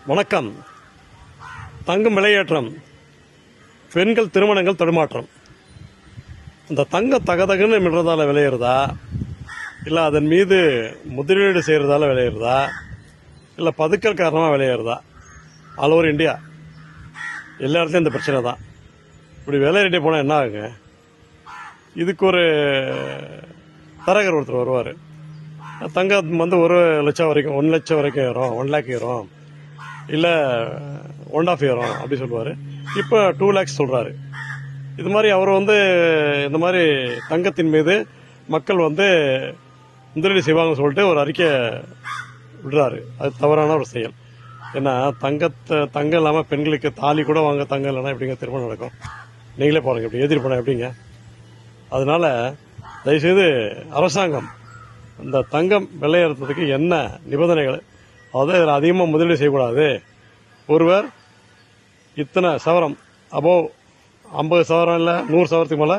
வணக்கம். தங்கம் விலையேற்றம், பெண்கள் திருமணங்கள் தடுமாற்றம். இந்த தங்கம் தகதகன்னு மின்றதால விளையிறதா, இல்லை அதன் மீது முதலீடு செய்கிறதால விளையிறதா, இல்லை பதுக்கல் காரணமாக விளையிறதா? ஆல் ஓவர் இந்தியா எல்லா இடத்துலையும் இந்த பிரச்சனை தான். இப்படி விலையேறிட்டே போனால் என்ன ஆகுங்க? இதுக்கு ஒரு தரகர் ஒருத்தர் வருவார். தங்கம் வந்து 1 லட்சம் வரைக்கும், 1 லட்சம் வரைக்கும் ஏறும், 1 லேக் ஏறும், இல்லை 1.5 ஏறும் அப்படி சொல்லுவார். இப்போ 2 லேக்ஸ் சொல்கிறாரு. இது மாதிரி அவர் வந்து இந்த மாதிரி தங்கத்தின் மீது மக்கள் வந்து முதலீடு செய்வாங்கன்னு சொல்லிட்டு ஒரு அறிக்கை விடுறாரு. அது தவறான ஒரு செயல். ஏன்னா தங்கம் இல்லாமல் பெண்களுக்கு தாலி கூட வாங்க தங்கம் இல்லைன்னா எப்படிங்க திருமணம் நடக்கும்? நீங்களே பாருங்கள், இப்படி எதிர் பண்ண எப்படிங்க? அதனால தயவுசெய்து அரசாங்கம் இந்த தங்கம் விலையேறதுக்கு என்ன நிபந்தனைகள், அதாவது இதில் அதிகமாக முதலீடு செய்யக்கூடாது. ஒருவர் இத்தனை சவரம் அபோவ் 50 சவரம் இல்லை 100 சவரத்துக்கு மேலே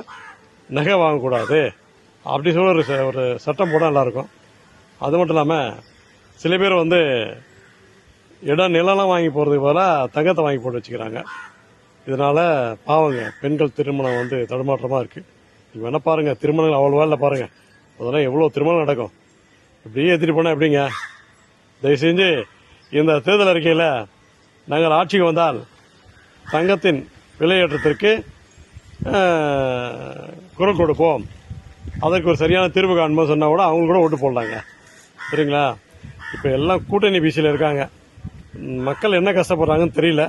நகை வாங்கக்கூடாது அப்படி சொல்லி ஒரு சட்டம் போட நல்லாயிருக்கும். அது மட்டும் இல்லாமல் சில பேர் வந்து நிலம் வாங்கி போகிறதுக்கு பதிலாக தங்கத்தை வாங்கி போட்டு வச்சுக்கிறாங்க. இதனால் பாவங்க பெண்கள் திருமணம் வந்து தடுமாற்றமாக இருக்குது. நீங்கள் வேணால் பாருங்கள், திருமணங்கள் அவ்வளோவா இல்லை பாருங்கள். அதெல்லாம் எவ்வளோ திருமணம் நடக்கும். இப்படியே ஏற்றிட்டு போனால் எப்படிங்க? தயவு செஞ்சு இந்த தேர்தல் அறிக்கையில் நாங்கள் ஆட்சிக்கு வந்தால் தங்கத்தின் விலையேற்றத்திற்கு குரல் கொடுப்போம், அதற்கு ஒரு சரியான தீர்வு காணும்போது சொன்னால் கூட அவங்க கூட ஓட்டு போடலாங்க. சரிங்களா? இப்போ எல்லாம் கூட்டணி பிசியில் இருக்காங்க. மக்கள் என்ன கஷ்டப்படுறாங்கன்னு தெரியல.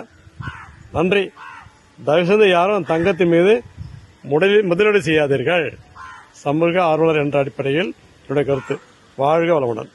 நன்றி. தயவுசெய்து யாரும் தங்கத்தின் மீது முதலீடு செய்யாதீர்கள். சமூக ஆர்வலர் என்ற அடிப்படையில் என்னுடைய கருத்து. வாழ்க வளமுடன்.